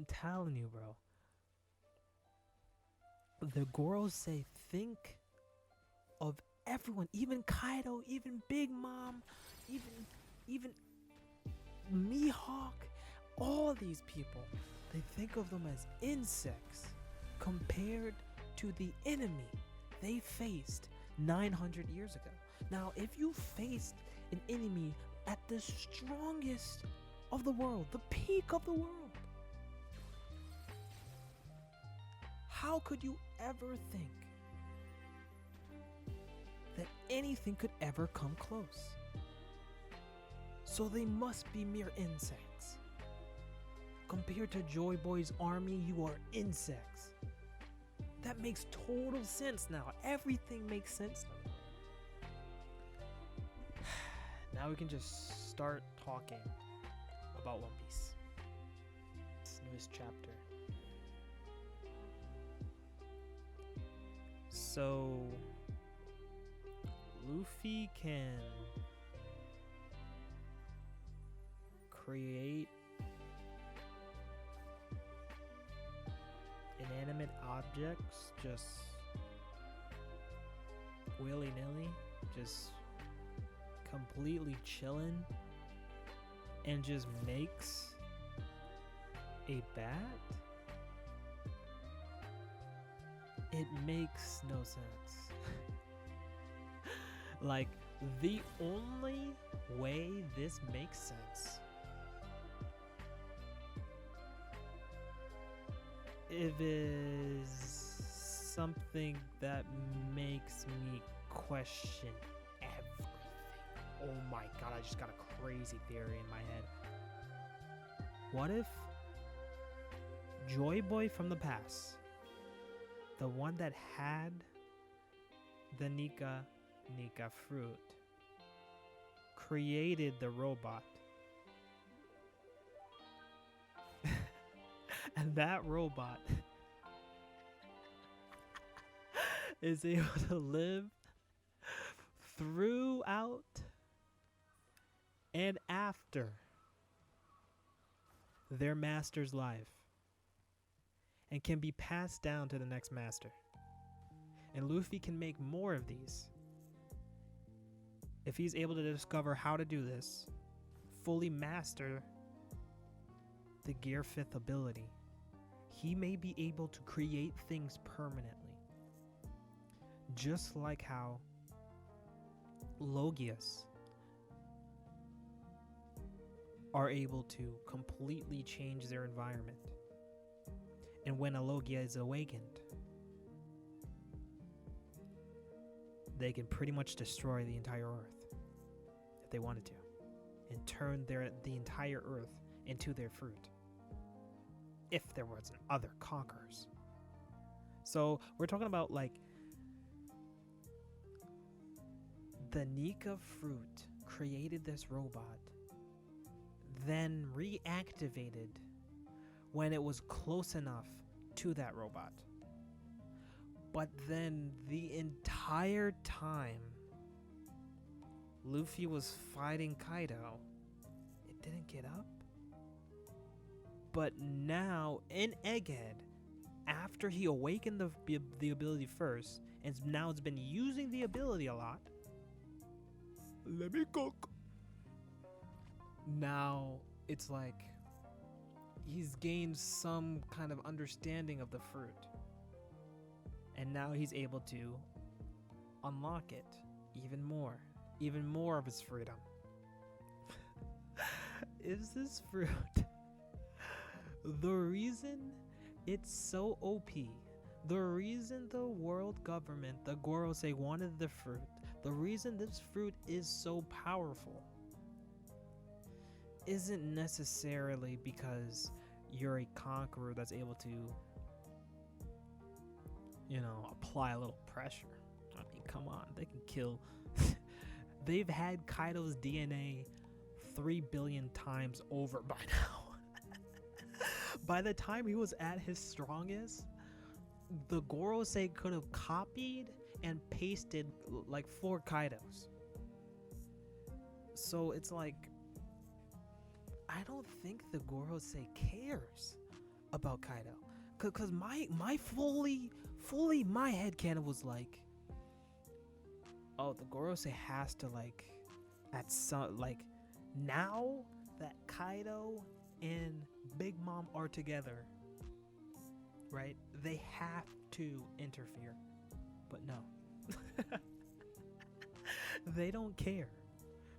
I'm telling you, bro. The Gorosei think of everyone, even Kaido, even Big Mom, even Mihawk, all these people. They think of them as insects compared to the enemy they faced 900 years ago. Now, if you faced an enemy at the strongest of the world, the peak of the world, how could you ever think that anything could ever come close? So they must be mere insects. Compared to Joy Boy's army, you are insects. That makes total sense now. Everything makes sense now. Now we can just start talking about One Piece. This newest chapter. So Luffy can create inanimate objects just willy-nilly, just completely chilling, and just makes a bat? It makes no sense. Like, the only way this makes sense if is something that makes me question everything. Oh my god, I just got a crazy theory in my head. What if Joy Boy from the past, the one that had the Nika fruit, created the robot, and that robot is able to live throughout and after their master's life and can be passed down to the next master. And Luffy can make more of these. If he's able to discover how to do this, fully master the Gear 5th ability, he may be able to create things permanently. Just like how Logias are able to completely change their environment. And when a Logia is awakened, they can pretty much destroy the entire Earth if they wanted to, and turn the entire Earth into their fruit, if there wasn't other conquerors. So we're talking about like the Nika fruit created this robot, then reactivated when it was close enough to that robot. But then the entire time Luffy was fighting Kaido, it didn't get up. But now in Egghead, after he awakened the ability first, and now it's been using the ability a lot, let me cook. Now it's like he's gained some kind of understanding of the fruit. And now he's able to unlock it even more of his freedom. Is this fruit the reason it's so OP? The reason the world government, the Gorosei, wanted the fruit, the reason this fruit is so powerful, isn't necessarily because you're a conqueror that's able to, apply a little pressure. I mean, come on, they can kill. They've had Kaido's DNA 3 billion times over by now. By the time he was at his strongest, the Gorosei could have copied and pasted like 4 Kaidos. So it's like, I don't think the Gorosei cares about Kaido. Cause my fully my headcanon was like, oh, the Gorosei has to like at some like now that Kaido and Big Mom are together, right? They have to interfere. But no. They don't care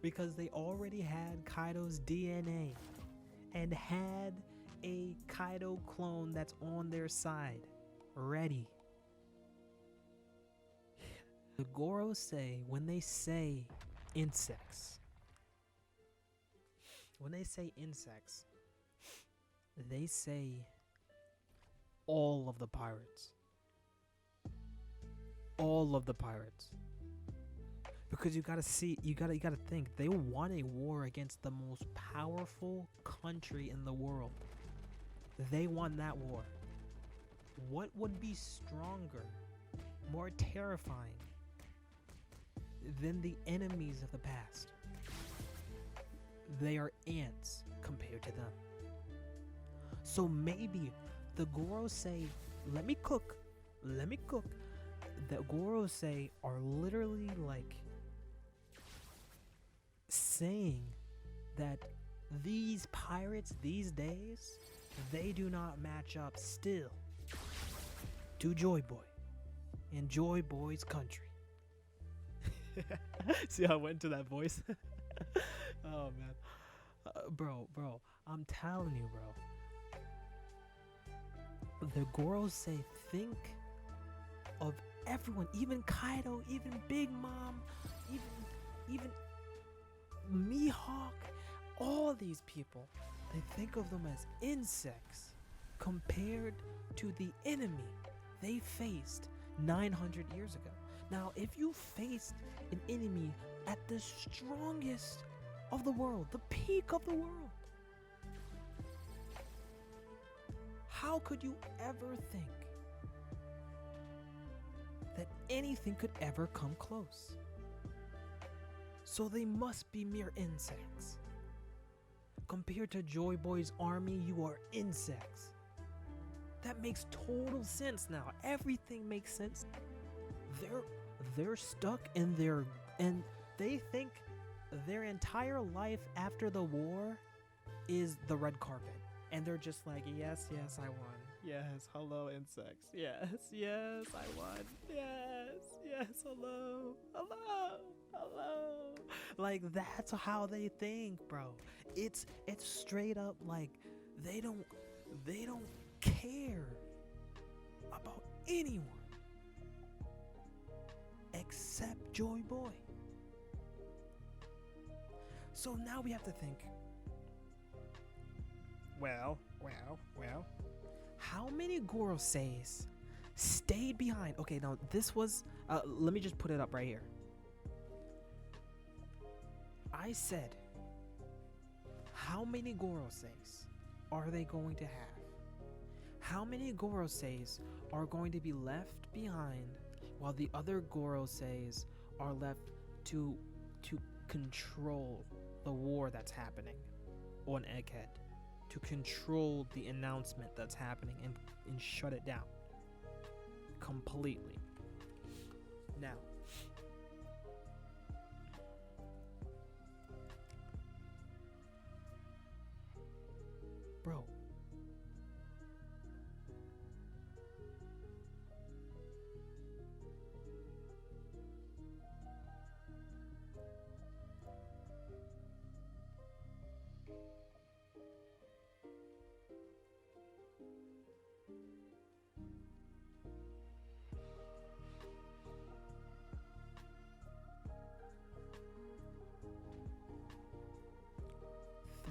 because they already had Kaido's DNA and had a Kaido clone that's on their side, ready. The Gorosei, when they say insects, they say all of the pirates. All of the pirates. Because you gotta think, they won a war against the most powerful country in the world. They won that war. What would be stronger, more terrifying than the enemies of the past? They are ants compared to them. So maybe the Gorosei, let me cook. The Gorosei are literally like saying that these pirates these days, they do not match up still to Joy Boy in Joy Boy's country. See how I went into that voice? Oh man. Bro, I'm telling you, bro. The Gorosei think of everyone, even Kaido, even Big Mom, even Mihawk, all these people, they think of them as insects compared to the enemy they faced 900 years ago. Now, if you faced an enemy at the strongest of the world, the peak of the world, how could you ever think that anything could ever come close? So they must be mere insects. Compared to Joy Boy's army, you are insects. That makes total sense now. Everything makes sense. They're stuck in and they think their entire life after the war is the red carpet. And they're just like, yes, I won. Yes, hello, insects. Yes, I won. Yes, hello. Like, that's how they think, bro. It's straight up like they don't care about anyone except Joy Boy. So now we have to think, well, how many Goroseis stayed behind? Okay, now this was, let me just put it up right here. I said, how many Goroseis are they going to have? How many Goroseis are going to be left behind while the other Goroseis are left to control the war that's happening on Egghead? To control the announcement that's happening and shut it down completely. Now, bro,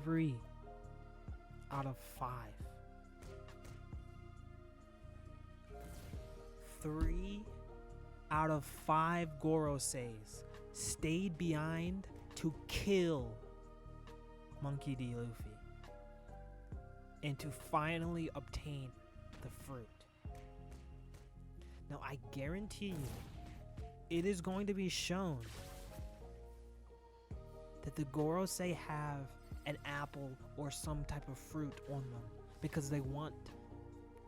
three out of five. 3 out of 5 Goroseis stayed behind to kill Monkey D. Luffy and to finally obtain the fruit. Now, I guarantee you, it is going to be shown that the Gorosei have an apple or some type of fruit on them because they want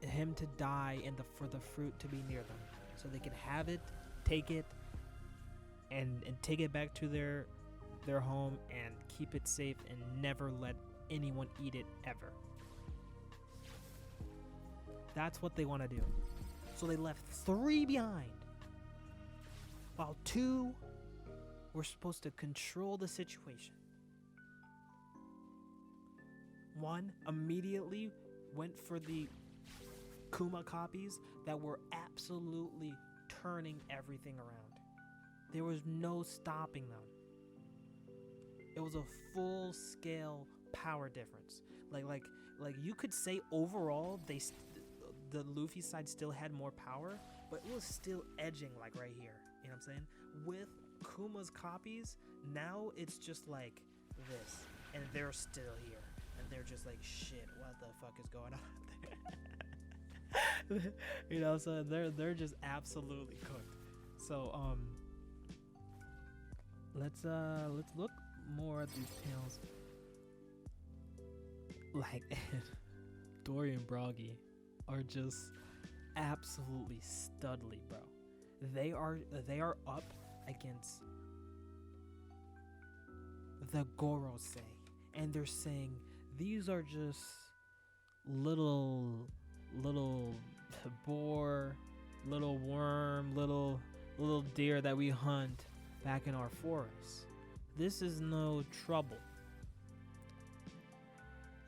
him to die and for the fruit to be near them, so they can have it, take it, and take it back to their home and keep it safe and never let anyone eat it ever. That's what they want to do. So they left 3 behind, while 2 were supposed to control the situation. 1 immediately went for the Kuma copies that were absolutely turning everything around. There was no stopping them. It was a full-scale power difference. Like you could say overall the Luffy side still had more power, but it was still edging like right here. You know what I'm saying? With Kuma's copies, now it's just like this, and they're still here, and they're just like, shit, what the fuck is going on there? You know, so they're just absolutely cooked. So let's look more at these panels. Like Dory and Broggy are just absolutely studly, bro. They are up against the Gorosei, and they're saying these are just little boar, little worm, little deer that we hunt back in our forest. This is no trouble.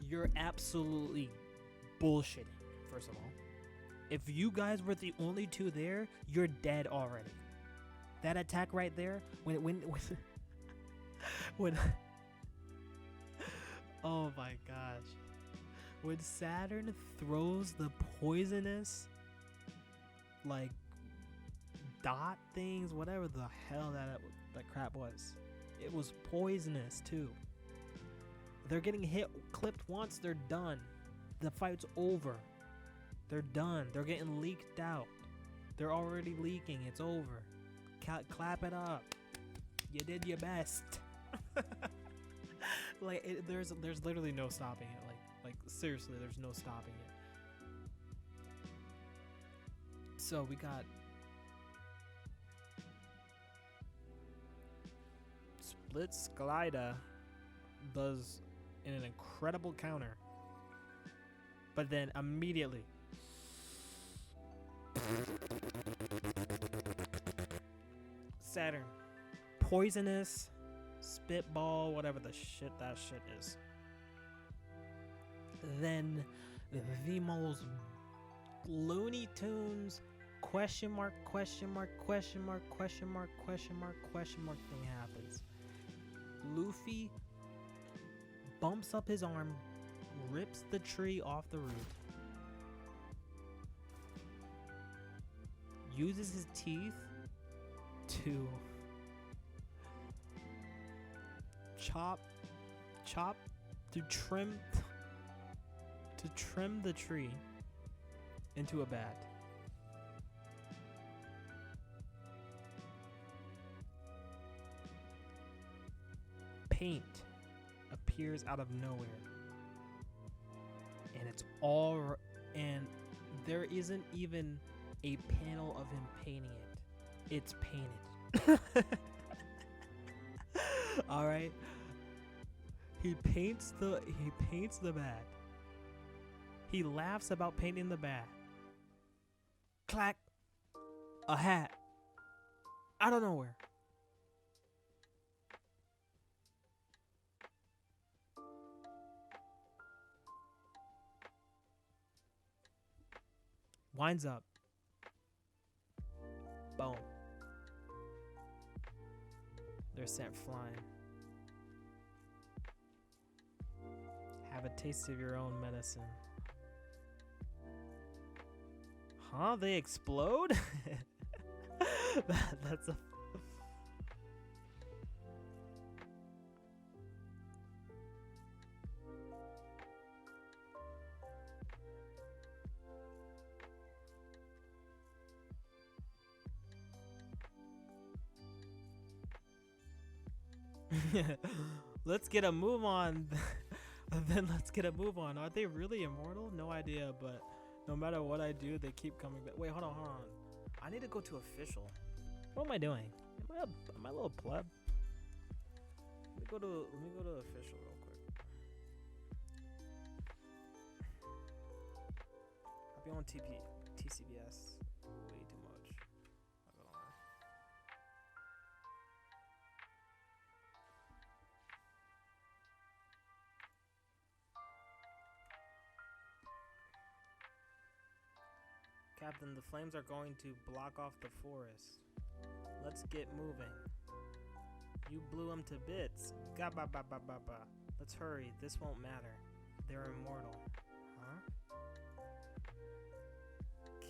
You're absolutely bullshitting, first of all. If you guys were the only 2 there, you're dead already. That attack right there, when oh my gosh. When Saturn throws the poisonous, like, dot things, whatever the hell that crap was, it was poisonous too. They're getting clipped once, they're done. The fight's over. They're done. They're getting leaked out. They're already leaking. It's over. Clap it up. You did your best. Like there's literally no stopping it. Like seriously, there's no stopping it. So we got Split Skalida does an incredible counter, but then immediately Saturn poisonous spitball, whatever the shit that shit is. Then the most Looney Tunes question mark thing happens. Luffy bumps up his arm, rips the tree off the root, uses his teeth to trim the tree into a bat. Paint appears out of nowhere, and there isn't even a panel of him painting it. It's painted. All right. He paints the bat. He laughs about painting the bat. Clack. A hat. Out of nowhere. Winds up. Boom. They're sent flying. Have a taste of your own medicine. Huh? They explode? That's a... Let's get a move on. Then let's get a move on. Are they really immortal? No idea, but No matter what I do, they keep coming back. Wait, hold on. I need to go to official. What am I doing? Am I a little pleb? Let me go to official real quick. I'll be on TCBS way too much. Not gonna lie. Captain, the flames are going to block off the forest. Let's get moving. You blew them to bits. Ga-ba-ba-ba-ba-ba. Let's hurry. This won't matter. They're immortal. Huh?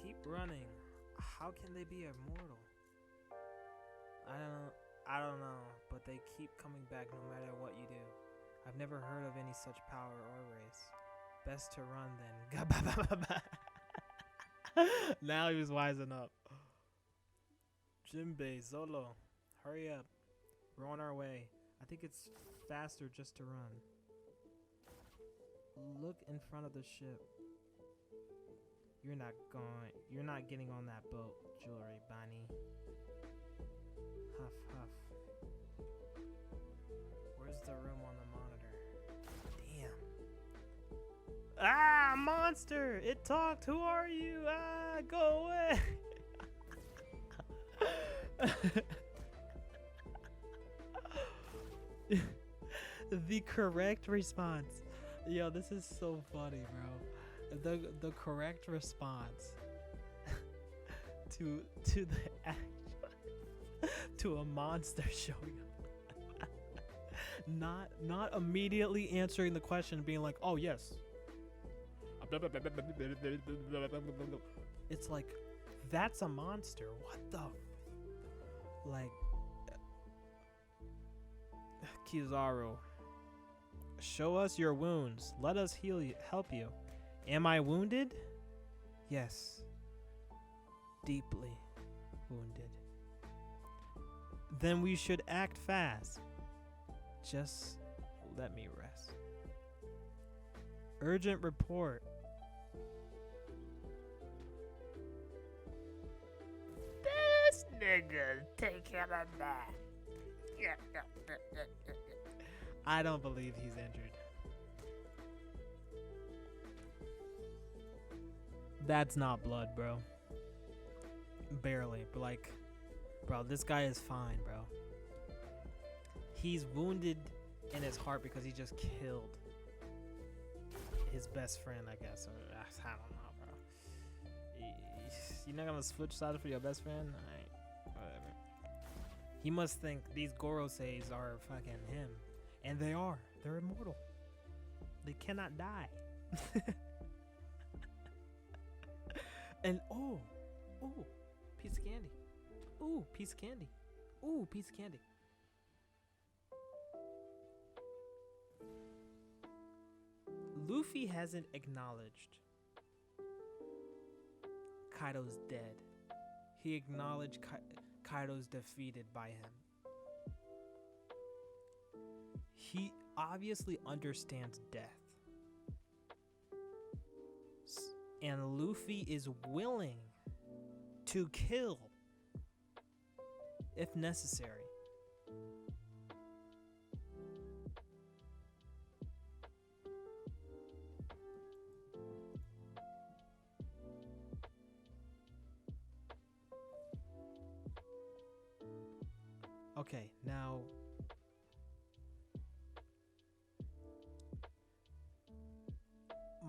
Keep running. How can they be immortal? I don't know, but they keep coming back no matter what you do. I've never heard of any such power or race. Best to run then. Ga-ba-ba-ba-ba. Now he was wising up. Jinbei, Zolo, hurry up. We're on our way. I think it's faster just to run. Look in front of the ship. You're not getting on that boat, Jewelry Bunny. Huff, huff. Where's the room on the monitor? Damn. Ah, monster! It talked. Who are you? Ah, go away. The correct response. Yo, this is so funny, bro. The correct response to the to a monster showing up. Not immediately answering the question, being like, "Oh yes." It's like, that's a monster. What the? Like, Kizaru, show us your wounds. Let us help you. Am I wounded? Yes. Deeply wounded. Then we should act fast. Just let me rest. Urgent report. This nigga take him back. I don't believe he's injured. That's not blood, bro. Barely, but like, bro, this guy is fine, bro. He's wounded in his heart because he just killed his best friend, I guess. Or, I don't know, bro. You're not gonna switch sides for your best friend? Alright, whatever. He must think these Goroseis are fucking him. And they are. They're immortal. They cannot die. And oh, piece of candy. Ooh, piece of candy. Ooh, piece of candy. Luffy hasn't acknowledged Kaido's dead. He acknowledged Kaido's defeated by him. He obviously understands death. And Luffy is willing to kill if necessary. Okay, now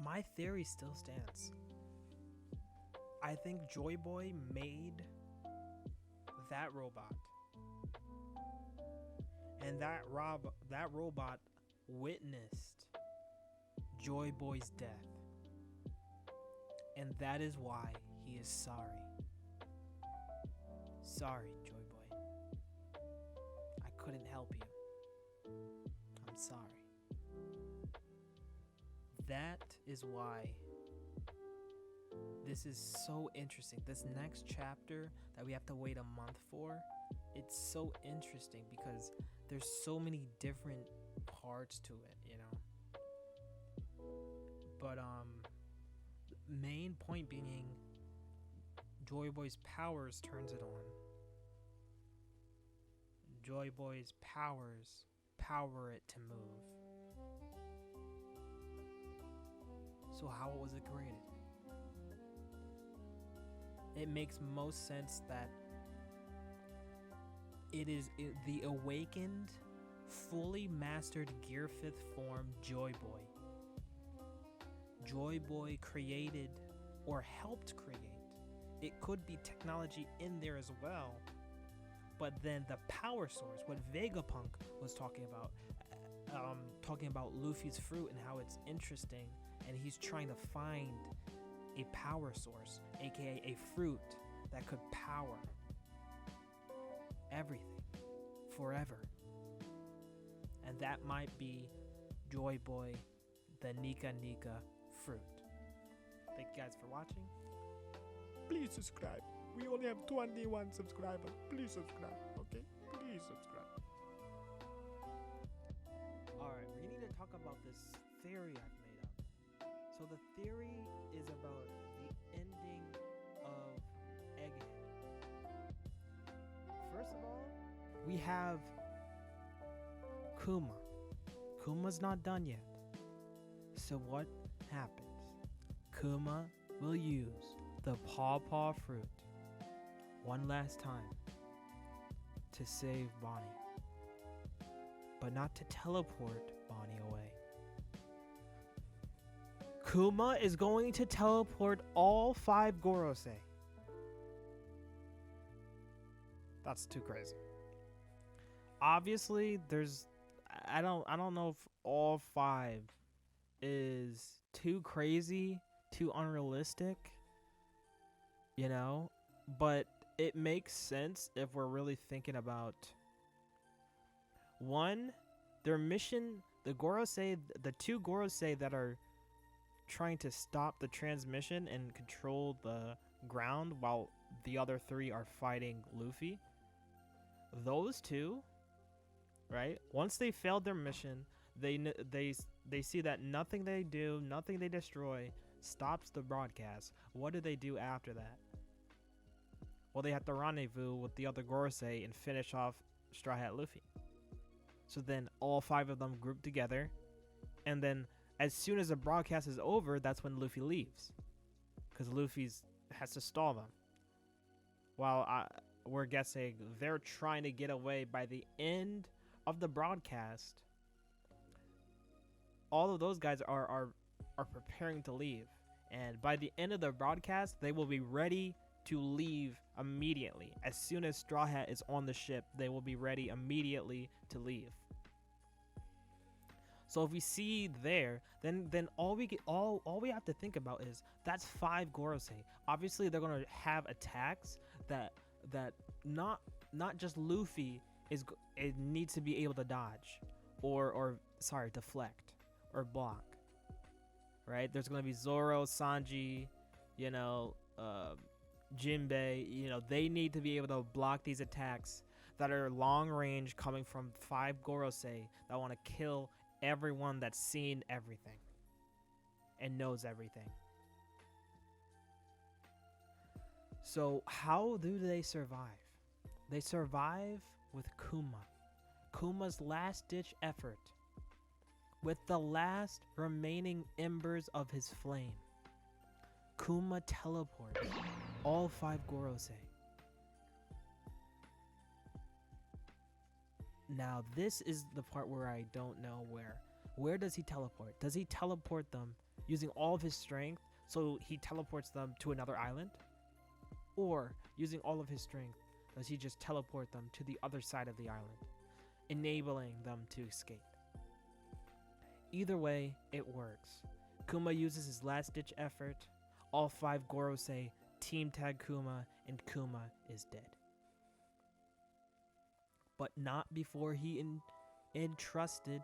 my theory still stands. I think Joy Boy made that robot. And that robot witnessed Joy Boy's death. And that is why he is sorry. Sorry, Joy Boy. I couldn't help you. I'm sorry. That is why this is so interesting. This next chapter that we have to wait a month for, it's so interesting because there's so many different parts to it, you know. But main point being Joy Boy's powers turns it on. Joy Boy's powers power it to move. So how was it created? It makes most sense that it is the awakened, fully mastered Gear 5th form Joy Boy. Joy Boy created or helped create. It could be technology in there as well, but then the power source, what Vegapunk was talking about Luffy's fruit and how it's interesting, and he's trying to find a power source, aka a fruit that could power everything forever. And that might be Joy Boy, the Nika Nika fruit. Thank you guys for watching. Please subscribe. We only have 21 subscribers. Please subscribe, okay? Please subscribe. Alright, we need to talk about this theory I've made up. So the theory is about the ending of Egghead. First of all, we have Kuma. Kuma's not done yet. So what happens? Kuma will use the Paw fruit one last time to save Bonnie, but not to teleport Bonnie away. Kuma is going to teleport all 5 Gorosei. That's too crazy. Obviously, I don't know if all 5 is too crazy, too unrealistic, but it makes sense if we're really thinking about one, their mission, the the 2 Gorosei that are trying to stop the transmission and control the ground while the other 3 are fighting Luffy. Those 2, right? Once they failed their mission, they see that nothing they do, nothing they destroy stops the broadcast. What do they do after that? Well, they have to rendezvous with the other Gorosei and finish off Straw Hat Luffy. So then all 5 of them group together, and then as soon as the broadcast is over, that's when Luffy leaves, because Luffy has to stall them. While we're guessing they're trying to get away by the end of the broadcast. All of those guys are preparing to leave, and by the end of the broadcast, they will be ready to leave immediately. As soon as Straw Hat is on the ship, they will be ready immediately to leave. So if we see there, then all we have to think about is that's 5 Gorosei. Obviously, they're gonna have attacks that not just Luffy it needs to be able to dodge, or deflect or block. Right? There's gonna be Zoro, Sanji, Jinbei. They need to be able to block these attacks that are long range, coming from 5 Gorosei that want to kill everyone that's seen everything and knows everything. So how do they survive? They survive with Kuma's last-ditch effort, with the last remaining embers of his flame. Kuma teleports all 5 Gorosei. Now, this is the part where I don't know where. Where does he teleport? Does he teleport them using all of his strength, so he teleports them to another island? Or, using all of his strength, does he just teleport them to the other side of the island, enabling them to escape? Either way, it works. Kuma uses his last-ditch effort. All 5 Gorosei team tag Kuma, and Kuma is dead. But not before he entrusted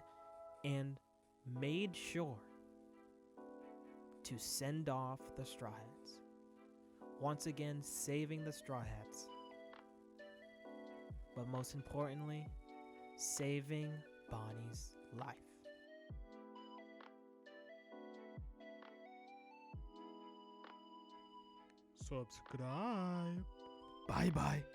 and made sure to send off the Straw Hats. Once again, saving the Straw Hats. But most importantly, saving Bonnie's life. subscribe. Bye bye.